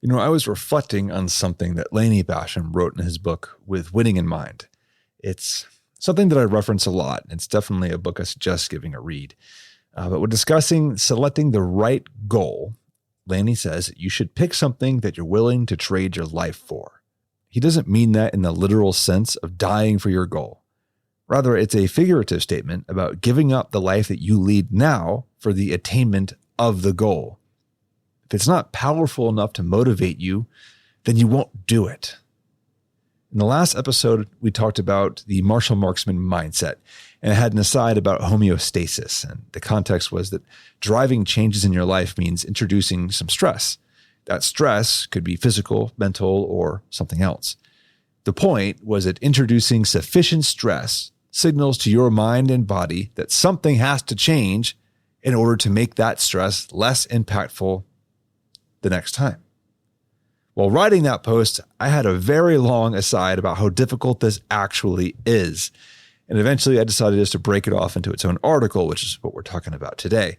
I was reflecting on something that Laney Basham wrote in his book With Winning in Mind. It's something that I reference a lot. It's definitely a book I suggest giving a read. But when discussing selecting the right goal, Laney says you should pick something that you're willing to trade your life for. He doesn't mean that in the literal sense of dying for your goal. Rather, it's a figurative statement about giving up the life that you lead now for the attainment of the goal. If it's not powerful enough to motivate you, then you won't do it. In the last episode, we talked about the martial marksman mindset, and I had an aside about homeostasis. And the context was that driving changes in your life means introducing some stress. That stress could be physical, mental, or something else. The point was that introducing sufficient stress signals to your mind and body that something has to change in order to make that stress less impactful the next time. While writing that post, I had a very long aside about how difficult this actually is. And eventually I decided just to break it off into its own article, which is what we're talking about today.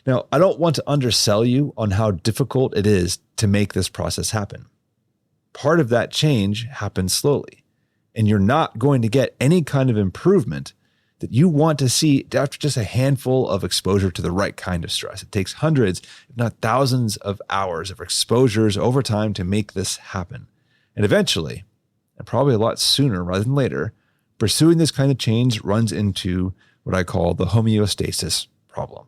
Now, I don't want to undersell you on how difficult it is to make this process happen. Part of that change happens slowly, and you're not going to get any kind of improvement that you want to see after just a handful of exposure to the right kind of stress. It takes hundreds, if not thousands of hours of exposures over time to make this happen. And eventually, and probably a lot sooner rather than later, pursuing this kind of change runs into what I call the homeostasis problem.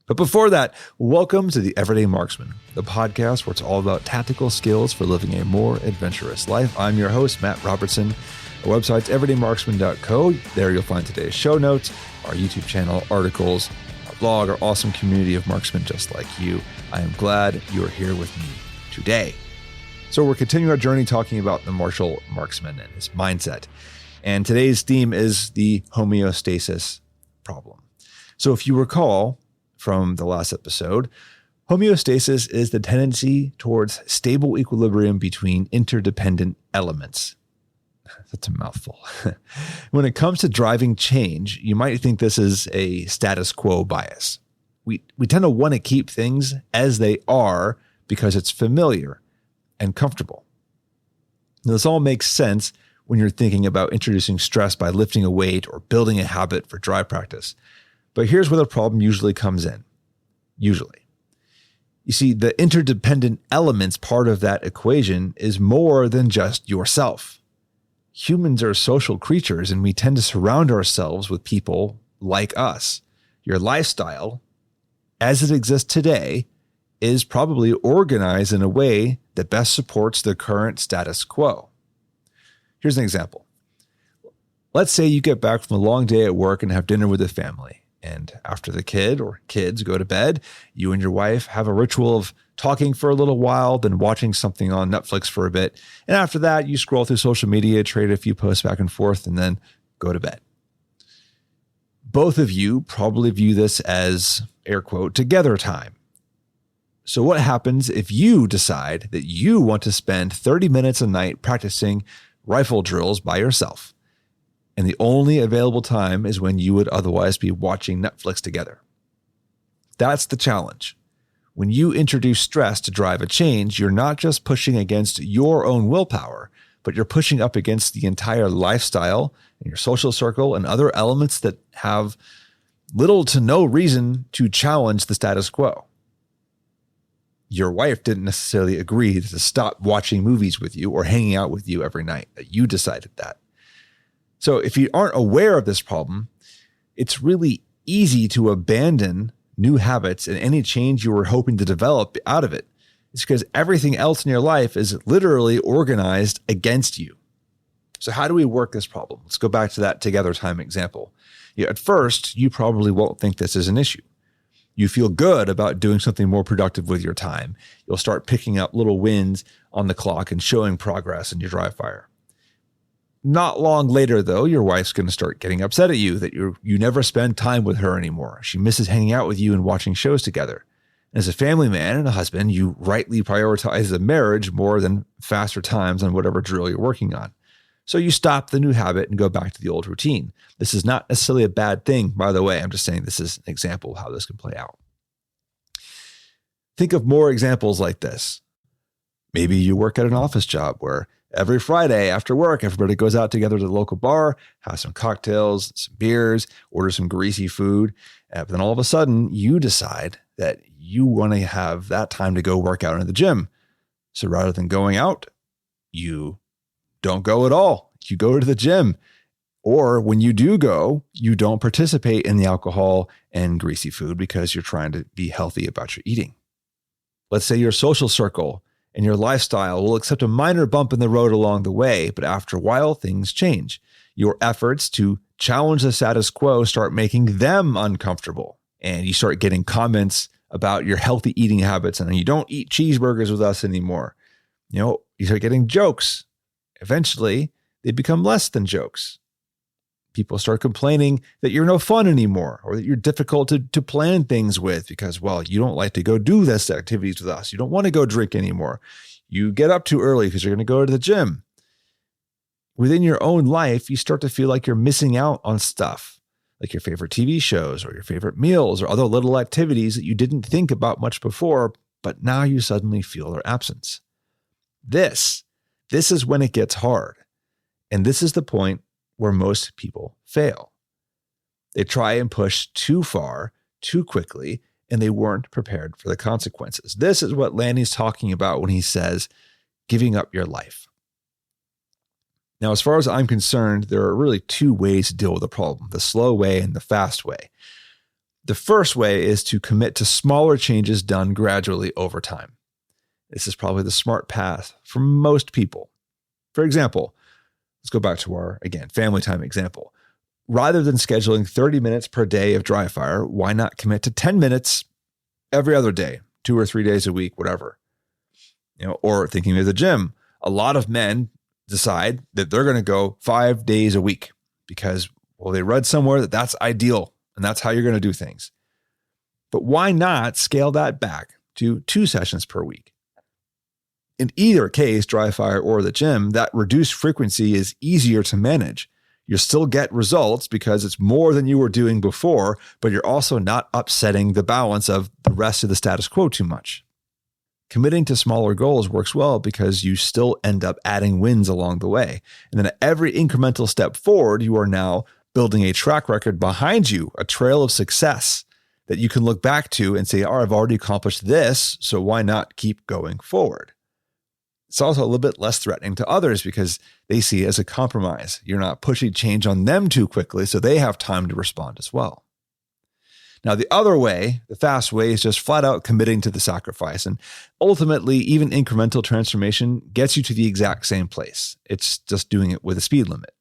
But before that, welcome to the Everyday Marksman, the podcast where it's all about tactical skills for living a more adventurous life. I'm your host, Matt Robertson. Our website's everydaymarksman.co. There you'll find today's show notes, our YouTube channel, articles, our blog, our awesome community of marksmen just like you. I am glad you are here with me today. So we're continuing our journey talking about the martial marksman and his mindset. And today's theme is the homeostasis problem. So if you recall from the last episode, homeostasis is the tendency towards stable equilibrium between interdependent elements. That's a mouthful. When it comes to driving change, you might think this is a status quo bias. We tend to want to keep things as they are because it's familiar and comfortable. Now, this all makes sense when you're thinking about introducing stress by lifting a weight or building a habit for dry practice. But here's where the problem usually comes in. Usually. You see, the interdependent elements part of that equation is more than just yourself. Humans are social creatures, and we tend to surround ourselves with people like us. Your lifestyle, as it exists today, is probably organized in a way that best supports the current status quo. Here's an example. Let's say you get back from a long day at work and have dinner with the family. And after the kid or kids go to bed, you and your wife have a ritual of talking for a little while, then watching something on Netflix for a bit. And after that, you scroll through social media, trade a few posts back and forth, and then go to bed. Both of you probably view this as, air quote, together time. So what happens if you decide that you want to spend 30 minutes a night practicing rifle drills by yourself? And the only available time is when you would otherwise be watching Netflix together. That's the challenge. When you introduce stress to drive a change, you're not just pushing against your own willpower, but you're pushing up against the entire lifestyle and your social circle and other elements that have little to no reason to challenge the status quo. Your wife didn't necessarily agree to stop watching movies with you or hanging out with you every night. You decided that. So if you aren't aware of this problem, it's really easy to abandon new habits and any change you were hoping to develop out of it. It's because everything else in your life is literally organized against you. So how do we work this problem? Let's go back to that together time example. At first, you probably won't think this is an issue. You feel good about doing something more productive with your time. You'll start picking up little wins on the clock and showing progress in your dry fire. Not long later, though, your wife's going to start getting upset at you that you never spend time with her anymore. She misses hanging out with you and watching shows together. As a family man and a husband, you rightly prioritize the marriage more than faster times on whatever drill you're working on. So you stop the new habit and go back to the old routine. This is not necessarily a bad thing, by the way. I'm just saying this is an example of how this can play out. Think of more examples like this. Maybe you work at an office job where every Friday after work, everybody goes out together to the local bar, has some cocktails, some beers, order some greasy food. But then all of a sudden you decide that you want to have that time to go work out in the gym. So rather than going out, you don't go at all. You go to the gym. Or when you do go, you don't participate in the alcohol and greasy food because you're trying to be healthy about your eating. Let's say your social circle and your lifestyle will accept a minor bump in the road along the way, but after a while, things change. Your efforts to challenge the status quo start making them uncomfortable. And you start getting comments about your healthy eating habits and you don't eat cheeseburgers with us anymore. You start getting jokes. Eventually, they become less than jokes. People start complaining that you're no fun anymore or that you're difficult to plan things with because, well, you don't like to go do this activities with us. You don't want to go drink anymore. You get up too early because you're going to go to the gym. Within your own life, you start to feel like you're missing out on stuff like your favorite TV shows or your favorite meals or other little activities that you didn't think about much before, but now you suddenly feel their absence. This is when it gets hard. And this is the point where most people fail. They try and push too far, too quickly, and they weren't prepared for the consequences. This is what Lanny's talking about when he says, giving up your life. Now, as far as I'm concerned, there are really two ways to deal with the problem, the slow way and the fast way. The first way is to commit to smaller changes done gradually over time. This is probably the smart path for most people. For example, let's go back to our, again, family time example. Rather than scheduling 30 minutes per day of dry fire, why not commit to 10 minutes every other day, 2 or 3 days a week, whatever? Or thinking of the gym. A lot of men decide that they're going to go 5 days a week because, well, they read somewhere that that's ideal and that's how you're going to do things. But why not scale that back to 2 sessions per week? In either case, dry fire or the gym, that reduced frequency is easier to manage. You still get results because it's more than you were doing before, but you're also not upsetting the balance of the rest of the status quo too much. Committing to smaller goals works well because you still end up adding wins along the way. And then at every incremental step forward, you are now building a track record behind you, a trail of success that you can look back to and say, I've already accomplished this, so why not keep going forward? It's also a little bit less threatening to others because they see it as a compromise. You're not pushing change on them too quickly, so they have time to respond as well. Now, the other way, the fast way, is just flat out committing to the sacrifice. And ultimately, even incremental transformation gets you to the exact same place. It's just doing it with a speed limit.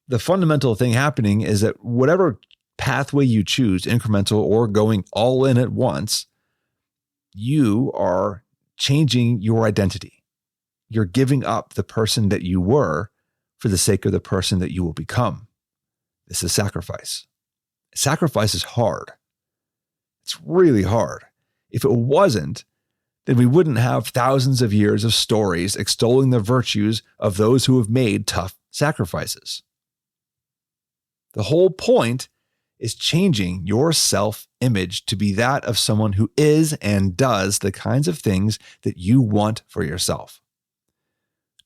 The fundamental thing happening is that whatever pathway you choose, incremental or going all in at once, you are changing your identity. You're giving up the person that you were for the sake of the person that you will become. This is sacrifice. Sacrifice is hard. It's really hard. If it wasn't, then we wouldn't have thousands of years of stories extolling the virtues of those who have made tough sacrifices. The whole point is changing your self-image to be that of someone who is and does the kinds of things that you want for yourself.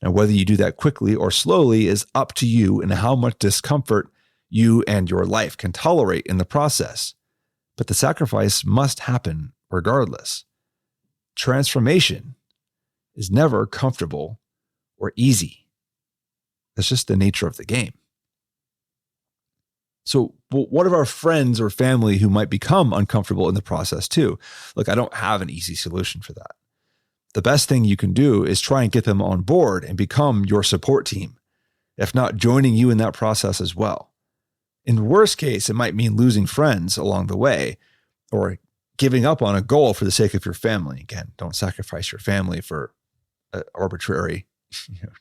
Now, whether you do that quickly or slowly is up to you and how much discomfort you and your life can tolerate in the process. But the sacrifice must happen regardless. Transformation is never comfortable or easy. That's just the nature of the game. So what of our friends or family who might become uncomfortable in the process too? Look, I don't have an easy solution for that. The best thing you can do is try and get them on board and become your support team, if not joining you in that process as well. In the worst case, it might mean losing friends along the way or giving up on a goal for the sake of your family. Again, don't sacrifice your family for arbitrary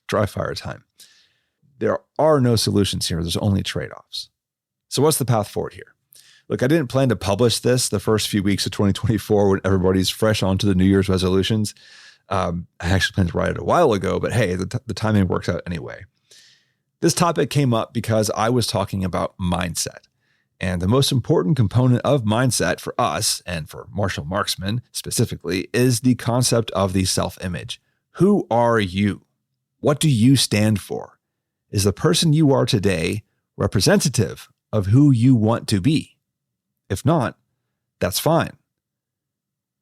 dry fire time. There are no solutions here. There's only trade-offs. So what's the path forward here? Look, I didn't plan to publish this the first few weeks of 2024 when everybody's fresh onto the New Year's resolutions. I actually planned to write it a while ago, but hey, the timing worked out anyway. This topic came up because I was talking about mindset. And the most important component of mindset for us and for martial marksmen specifically is the concept of the self-image. Who are you? What do you stand for? Is the person you are today representative of who you want to be? If not, that's fine.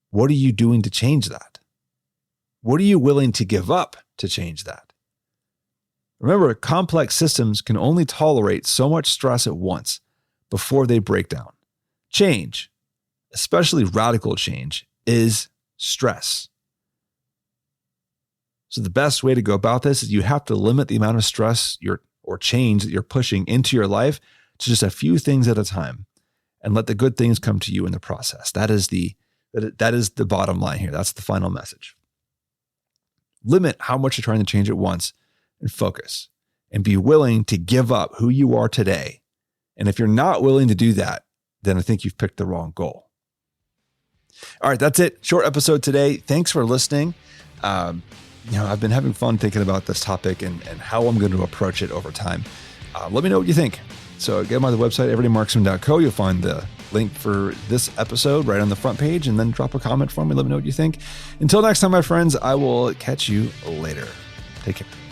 What are you doing to change that? What are you willing to give up to change that? Remember, complex systems can only tolerate so much stress at once before they break down. Change, especially radical change, is stress. So the best way to go about this is you have to limit the amount of stress or change that you're pushing into your life to just a few things at a time, and let the good things come to you in the process. That is the bottom line here. That's the final message. Limit how much you're trying to change at once and focus, and be willing to give up who you are today. And if you're not willing to do that, then I think you've picked the wrong goal. All right, that's it. Short episode today. Thanks for listening. I've been having fun thinking about this topic and how I'm going to approach it over time. Let me know what you think. So get on the website, everydaymarksman.co. You'll find the link for this episode right on the front page, and then drop a comment for me. Let me know what you think. Until next time, my friends, I will catch you later. Take care.